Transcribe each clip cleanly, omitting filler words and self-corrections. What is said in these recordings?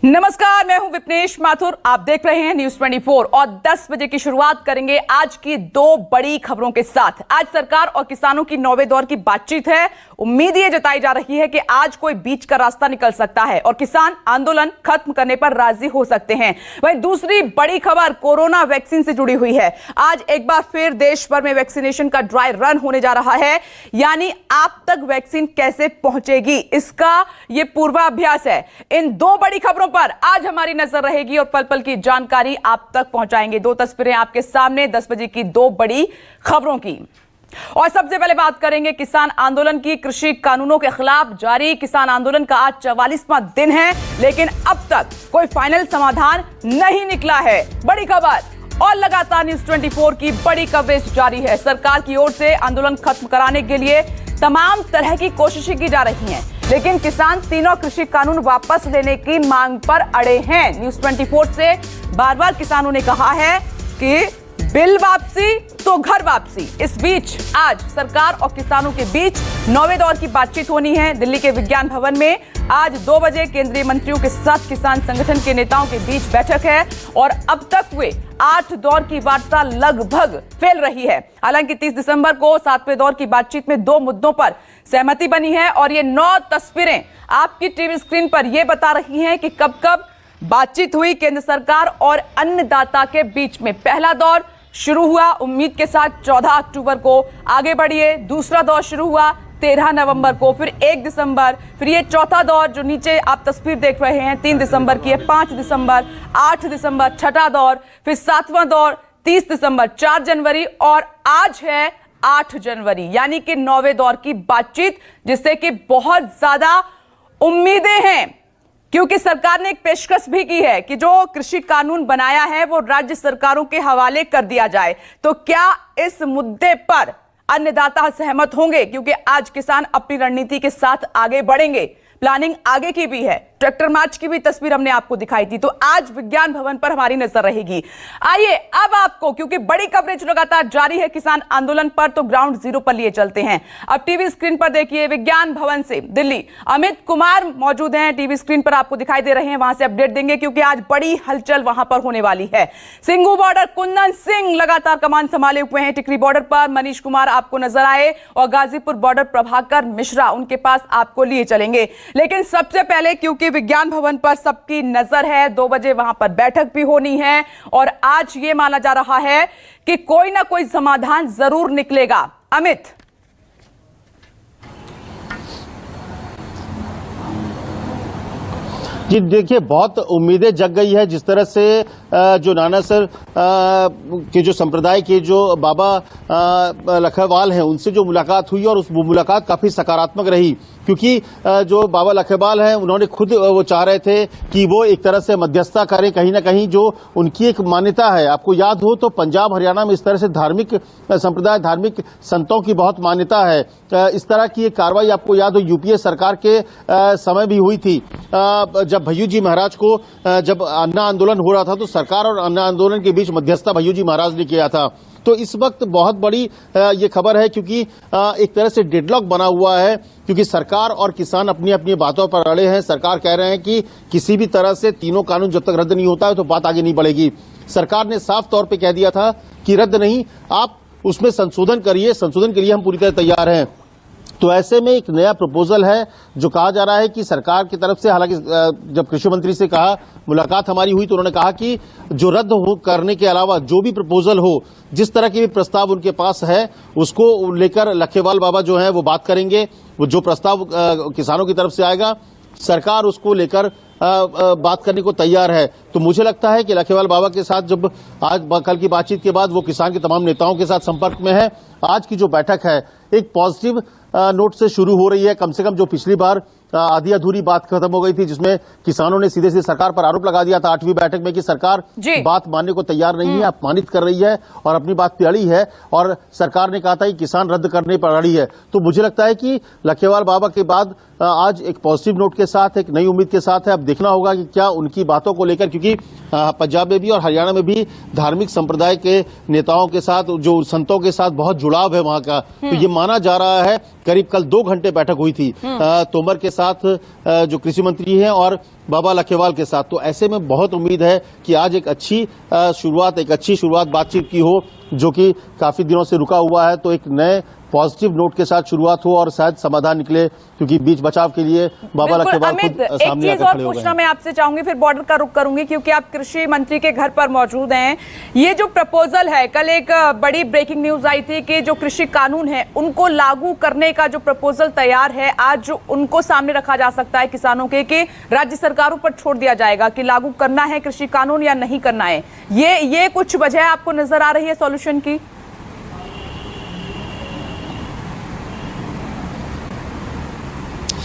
नमस्कार, मैं हूं विपनेश माथुर। आप देख रहे हैं न्यूज 24 और 10 बजे की शुरुआत करेंगे आज की दो बड़ी खबरों के साथ। आज सरकार और किसानों की 9वें दौर की बातचीत है। उम्मीद ये जताई जा रही है कि आज कोई बीच का रास्ता निकल सकता है और किसान आंदोलन खत्म करने पर राजी हो सकते हैं। वहीं दूसरी बड़ी खबर कोरोना वैक्सीन से जुड़ी हुई है। आज एक बार फिर देश भर में वैक्सीनेशन का ड्राई रन होने जा रहा है, यानी आप तक वैक्सीन कैसे पहुंचेगी इसका यह पूर्वाभ्यास है। इन दो बड़ी खबरों पर आज हमारी नजर रहेगी और पल पल की जानकारी आप तक पहुंचाएंगे। दो तस्वीरें आपके सामने 10 बजे की दो बड़ी खबरों की। और सबसे पहले बात करेंगे किसान आंदोलन की। कृषि कानूनों के खिलाफ जारी किसान आंदोलन का आज 44वां दिन है, लेकिन अब तक कोई फाइनल समाधान नहीं निकला है। बड़ी खबर और लगातार न्यूज 24 की बड़ी कवरेज जारी है। सरकार की ओर से आंदोलन खत्म कराने के लिए तमाम तरह की कोशिशें की जा रही हैं, लेकिन किसान तीनों कृषि कानून वापस लेने की मांग पर अड़े हैं। न्यूज 24 से बार बार किसानों ने कहा है कि बिल वापसी तो घर वापसी। इस बीच आज सरकार और किसानों के बीच 9वें दौर की बातचीत होनी है। दिल्ली के विज्ञान भवन में आज 2 बजे केंद्रीय मंत्रियों के साथ किसान संगठन के नेताओं के बीच बैठक है और अब तक हुए 8 दौर की वार्ता लगभग फेल रही है। हालांकि 30 दिसंबर को 7वें दौर की बातचीत में 2 मुद्दों पर सहमति बनी है और ये 9 तस्वीरें आपकी टीवी स्क्रीन पर यह बता रही हैं कि कब कब बातचीत हुई केंद्र सरकार और अन्नदाता के बीच में। पहला दौर शुरू हुआ उम्मीद के साथ 14 अक्टूबर को, आगे बढ़िए। दूसरा दौर शुरू हुआ 13 नवंबर को, फिर 1 दिसंबर, फिर ये चौथा दौर जो नीचे आप तस्वीर देख रहे हैं 3 दिसंबर की है, 5 दिसंबर, 8 दिसंबर छठा दौर, फिर 7वां दौर 30 दिसंबर, 4 जनवरी और आज है 8 जनवरी, यानी कि 9वें दौर की बातचीत, जिससे कि बहुत ज्यादा उम्मीदें हैं। क्योंकि सरकार ने एक पेशकश भी की है कि जो कृषि कानून बनाया है वो राज्य सरकारों के हवाले कर दिया जाए। तो क्या इस मुद्दे पर अन्नदाता सहमत होंगे? क्योंकि आज किसान अपनी रणनीति के साथ आगे बढ़ेंगे। प्लानिंग आगे की भी है। ट्रैक्टर मार्च की भी तस्वीर हमने आपको दिखाई थी। तो आज विज्ञान भवन पर हमारी नजर रहेगी। आइए अब आपको, क्योंकि बड़ी कवरेज लगातार जारी है किसान आंदोलन पर, तो ग्राउंड जीरो पर लिए चलते हैं। अब टीवी स्क्रीन पर देखिए विज्ञान भवन से दिल्ली अमित कुमार मौजूद हैं। टीवी स्क्रीन पर आपको दिखाई दे रहे हैं, वहां से अपडेट देंगे क्योंकि आज बड़ी हलचल वहां पर होने वाली है। सिंघू बॉर्डर कुंदन सिंह लगातार कमान संभाले हुए हैं। टिकरी बॉर्डर पर मनीष कुमार आपको नजर आए और गाजीपुर बॉर्डर प्रभाकर मिश्रा उनके पास आपको लिए चलेंगे। लेकिन सबसे पहले, क्योंकि विज्ञान भवन पर सबकी नजर है, 2 बजे वहां पर बैठक भी होनी है और आज यह माना जा रहा है कि कोई ना कोई समाधान जरूर निकलेगा। अमित जी देखिए, बहुत उम्मीदें जग गई है। जिस तरह से जो नाना सर के जो संप्रदाय के जो बाबा लखेवाल हैं उनसे जो मुलाकात हुई और उस मुलाकात काफी सकारात्मक रही, क्योंकि जो बाबा लखेवाल हैं उन्होंने खुद वो चाह रहे थे कि वो एक तरह से मध्यस्थता करें। कहीं ना कहीं जो उनकी एक मान्यता है, आपको याद हो तो पंजाब हरियाणा में इस तरह से धार्मिक संप्रदाय, धार्मिक संतों की बहुत मान्यता है। इस तरह की एक कार्रवाई आपको याद हो यूपीए सरकार के समय भी हुई थी। जब भय्यू जी महाराज को जब अन्ना आंदोलन हो रहा था तो सरकार और अन्ना आंदोलन के बीच मध्यस्थता भय्यू जी महाराज ने किया था। तो इस वक्त बहुत बड़ी ये खबर है, क्योंकि एक तरह से डेडलॉक बना हुआ है, क्योंकि सरकार और किसान अपनी अपनी बातों पर अड़े हैं। सरकार कह रहे हैं कि किसी भी तरह से तीनों कानून जब तक रद्द नहीं होता है तो बात आगे नहीं बढ़ेगी। सरकार ने साफ तौर पे कह दिया था कि रद्द नहीं, आप उसमें संशोधन करिए, संशोधन के लिए हम पूरी तरह तैयार हैं। तो ऐसे में एक नया प्रपोजल है जो कहा जा रहा है कि सरकार की तरफ से, हालांकि जब कृषि मंत्री से कहा मुलाकात हमारी हुई तो उन्होंने कहा कि जो रद्द करने के अलावा जो भी प्रपोजल हो, जिस तरह के भी प्रस्ताव उनके पास है उसको लेकर लखेवाल बाबा जो है वो बात करेंगे। वो जो प्रस्ताव किसानों की तरफ से आएगा सरकार उसको लेकर बात करने को तैयार है। तो मुझे लगता है कि लखेवाल बाबा के साथ जब आज कल की बातचीत के बाद वो किसान के तमाम नेताओं के साथ संपर्क में है। आज की जो बैठक है एक पॉजिटिव नोट से शुरू हो रही है। कम से कम जो पिछली बार आधी अधूरी बात खत्म हो गई थी, जिसमें किसानों ने सीधे सीधे सरकार पर आरोप लगा दिया था 8वीं बैठक में कि सरकार बात मानने को तैयार नहीं है, अपमानित कर रही है और अपनी बात पे अड़ी है, और सरकार ने कहा था कि किसान रद्द करने पर अड़ी है। तो मुझे लगता है कि लखेवाल बाबा के बाद आज एक पॉजिटिव नोट के साथ, एक नई उम्मीद के साथ है। अब देखना होगा कि क्या उनकी बातों को लेकर, क्योंकि पंजाब में भी और हरियाणा में भी धार्मिक संप्रदाय के नेताओं के साथ, जो संतों के साथ बहुत जुड़ाव है वहां का। तो ये माना जा रहा है। करीब कल 2 घंटे बैठक हुई थी तोमर के साथ जो कृषि मंत्री हैं और बाबा लखेवाल के साथ। तो ऐसे में बहुत उम्मीद है कि आज एक अच्छी शुरुआत बातचीत की हो, जो कि काफी दिनों से रुका हुआ है। तो एक नए पॉजिटिव नोट के साथ शुरुआत हो और शायद समाधान निकले, क्योंकि बीच बचाव के लिए बाबा लखेवाल खुद सामने आकर खड़े हो गए। पूछना मैं आपसे चाहूंगी, फिर बॉर्डर का रुख करूंगी, क्योंकि आप कृषि मंत्री के घर पर मौजूद हैं। ये जो प्रपोजल है, कल एक बड़ी ब्रेकिंग न्यूज आई थी कि जो कृषि कानून है उनको लागू करने का जो प्रपोजल तैयार है, आज उनको सामने रखा जा सकता है किसानों के, कि राज्य सरकारों पर छोड़ दिया जाएगा कि लागू करना है कृषि कानून या नहीं करना है। ये कुछ वजह आपको नजर आ रही है सॉल्यूशन की?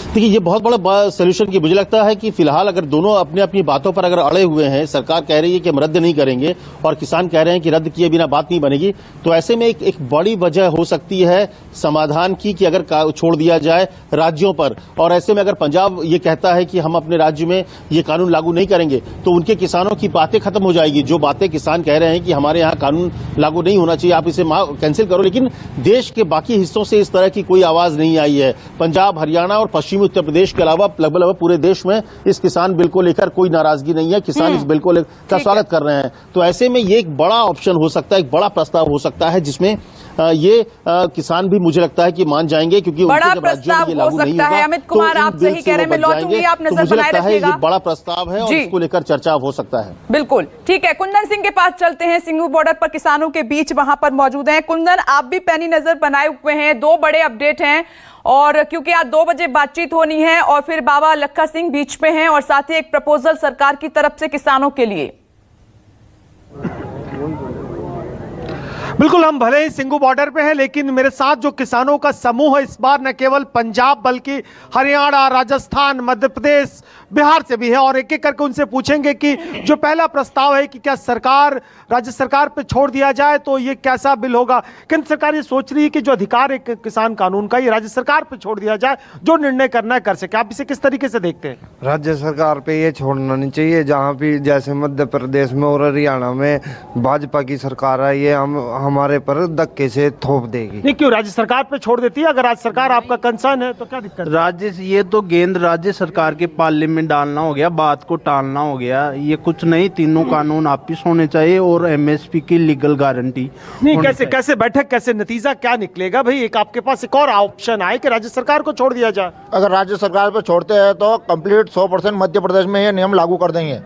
देखिए, ये बहुत बड़ा सोल्यूशन की मुझे लगता है कि फिलहाल अगर दोनों अपनी अपनी बातों पर अगर अड़े हुए हैं, सरकार कह रही है कि हम रद्द नहीं करेंगे और किसान कह रहे हैं कि रद्द किए बिना बात नहीं बनेगी, तो ऐसे में एक बड़ी वजह हो सकती है समाधान की कि अगर छोड़ दिया जाए राज्यों पर। और ऐसे में अगर पंजाब ये कहता है कि हम अपने राज्य में ये कानून लागू नहीं करेंगे, तो उनके किसानों की बातें खत्म हो जाएगी। जो बातें किसान कह रहे हैं कि हमारे यहाँ कानून लागू नहीं होना चाहिए, आप इसे कैंसिल करो, लेकिन देश के बाकी हिस्सों से इस तरह की कोई आवाज नहीं आई है। पंजाब, हरियाणा और पश्चिमी उत्तर प्रदेश के अलावा लगभग पूरे देश में इस किसान बिल को लेकर कोई नाराजगी नहीं है। किसान इस बिल को का स्वागत कर रहे हैं। तो ऐसे में ये एक बड़ा ऑप्शन हो सकता है, एक बड़ा प्रस्ताव हो सकता है, जिसमें ये किसान भी मुझे लगता है कि मान जाएंगे, क्योंकि बड़ा प्रस्ताव हो सकता है। अमित कुमार, आप सही कह रहे हैं, मैं लौटूंगी, आप नजर बनाए रखिएगा। ये बड़ा प्रस्ताव है और इसको लेकर चर्चा हो सकता है। बिल्कुल ठीक है, कुंदन सिंह के पास चलते हैं। सिंघू बॉर्डर पर किसानों के बीच वहां पर मौजूद हैं। कुंदन, आप भी पैनी नजर बनाए हुए हैं, दो बड़े अपडेट हैं, और क्योंकि आज 2 बजे बातचीत होनी है और फिर बाबा लखा सिंह बीच में हैं, और साथ ही एक प्रपोजल सरकार की तरफ से किसानों के लिए। बिल्कुल, हम भले ही सिंघू बॉर्डर पे हैं, लेकिन मेरे साथ जो किसानों का समूह है इस बार न केवल पंजाब बल्कि हरियाणा, राजस्थान, मध्य प्रदेश, बिहार से भी है, और एक एक करके उनसे पूछेंगे कि जो पहला प्रस्ताव है कि क्या राज्य सरकार पे छोड़ दिया जाए तो ये कैसा बिल होगा। केंद्र सरकार ये सोच रही है कि जो अधिकार है किसान कानून का, ये राज्य सरकार पे छोड़ दिया जाए, जो निर्णय करना है कर सके। आप इसे किस तरीके से देखते हैं? राज्य सरकार पे ये छोड़ना नहीं चाहिए। जहाँ भी जैसे मध्य प्रदेश में और हरियाणा में भाजपा की सरकार है, ये हमारे पर धक्के से थोप देगी। नहीं, क्यों राज्य सरकार पे छोड़ देती है? अगर राज्य सरकार आपका कंसर्न है तो क्या दिक्कत है? ये तो गेंद राज्य सरकार के पाले में डालना हो गया, बात को टालना हो गया। ये कुछ नहीं, तीनों कानून वापिस होने चाहिए और एमएसपी की लीगल गारंटी नहीं। कैसे बैठक, कैसे नतीजा क्या निकलेगा भाई? एक आपके पास एक और ऑप्शन आए कि राज्य सरकार को छोड़ दिया जाए। अगर राज्य सरकार पे छोड़ते हैं तो कंप्लीट 100% मध्य प्रदेश में ये नियम लागू कर देंगे।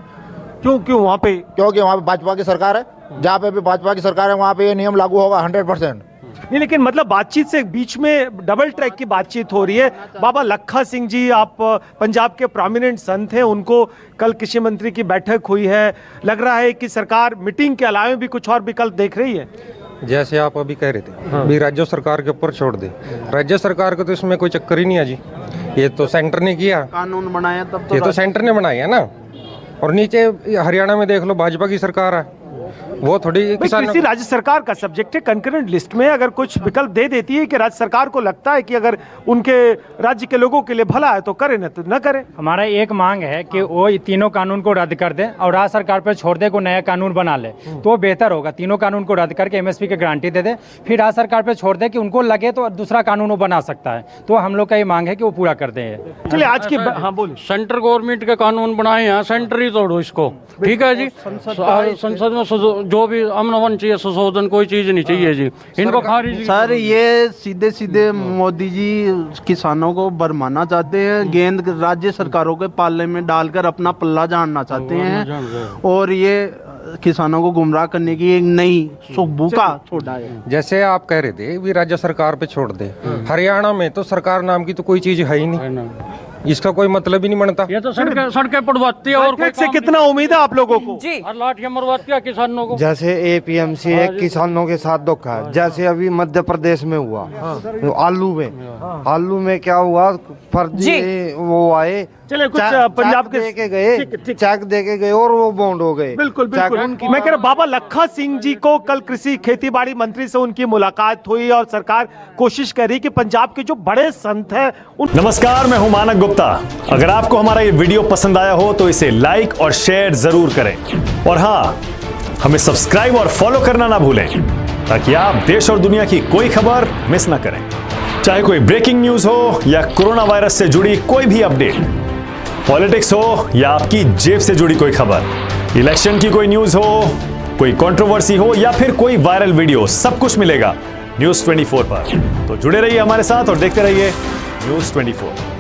क्यों वहाँ पे? क्योंकि वहाँ पे भाजपा की सरकार है, जहाँ पे भी भाजपा की सरकार है वहाँ पे ये नियम लागू होगा 100%। नहीं, लेकिन मतलब बातचीत से बीच में डबल ट्रैक की बातचीत हो रही है। बाबा लखा सिंह जी, आप पंजाब के प्रोमिनेंट संत हैं, उनको कल कृषि मंत्री की बैठक हुई है, लग रहा है कि सरकार मीटिंग के अलावा भी कुछ और विकल्प देख रही है। जैसे आप अभी कह रहे थे भी राज्य सरकार के ऊपर छोड़ दे, राज्य सरकार को तो इसमें कोई चक्कर ही नहीं है जी। ये तो सेंटर ने किया, कानून बनाया, तब ये तो सेंटर ने बनाया ना। और नीचे हरियाणा में देख लो, भाजपा की सरकार है, वो थोड़ी किसान किसी राज्य सरकार का सब्जेक्ट है। कंकरेंट लिस्ट में अगर कुछ विकल्प दे देती है कि राज्य सरकार को लगता है कि अगर उनके राज्य के लोगों के लिए भला है तो करे, न तो न करे। हमारा एक मांग है कि वो तीनों कानून को रद्द कर दे और राज्य सरकार पर छोड़ दे, को नया कानून बना ले तो बेहतर होगा। तीनों कानून को रद्द करके एमएसपी की गारंटी दे दे, फिर राज्य सरकार पर छोड़ दे कि उनको लगे तो दूसरा कानून वो बना सकता है। तो हम लोग का ये मांग है कि वो पूरा कर दे। चलिए आज की हाँ बोलिए। सेंटर गवर्नमेंट के कानून बनाए हैं, सेंटर ही तोड़ो इसको, ठीक है जी। संसद में जो भी अमन चाहिए, संशोधन कोई चीज नहीं चाहिए जी, इनको खारिज। सर, ये सीधे सीधे मोदी जी किसानों को भरमाना चाहते हैं, गेंद राज्य सरकारों के पाले में डालकर अपना पल्ला झाड़ना चाहते हैं, और ये किसानों को गुमराह करने की एक नई सुबह का छोड़ा है। जैसे आप कह रहे थे भी राज्य सरकार पे छोड़ दे, हरियाणा में तो सरकार नाम की तो कोई चीज है ही नहीं, इसका कोई मतलब ही नहीं बनता। ये तो सड़कें पड़वाती है, और से कितना उम्मीद है आप लोगों को? जी, लाठियां मरवाती है किसानों को। जैसे एपीएमसी एक किसानों के साथ धोखा है, जैसे अभी मध्य प्रदेश में हुआ आलू में क्या हुआ, फर्जी वो आए, चले कुछ पंजाब के चेक दे के गए और वो बॉन्ड हो गए। बिल्कुल मैं कह रहा बाबा लखा सिंह जी को कल कृषि खेती बाड़ी मंत्री से उनकी मुलाकात हुई और सरकार कोशिश कर रही कि पंजाब के जो बड़े संत हैं नमस्कार, मैं हूं मानक गुप्ता। अगर आपको हमारा ये वीडियो पसंद आया हो तो इसे लाइक और शेयर जरूर करें, और हाँ, हमें सब्सक्राइब और फॉलो करना ना भूलें ताकि आप देश और दुनिया की कोई खबर मिस ना करें। चाहे कोई ब्रेकिंग न्यूज हो या कोरोना वायरस से जुड़ी कोई भी अपडेट, पॉलिटिक्स हो या आपकी जेब से जुड़ी कोई खबर, इलेक्शन की कोई न्यूज हो, कोई कंट्रोवर्सी हो या फिर कोई वायरल वीडियो, सब कुछ मिलेगा न्यूज़ 24 पर। तो जुड़े रहिए हमारे साथ और देखते रहिए न्यूज़ 24।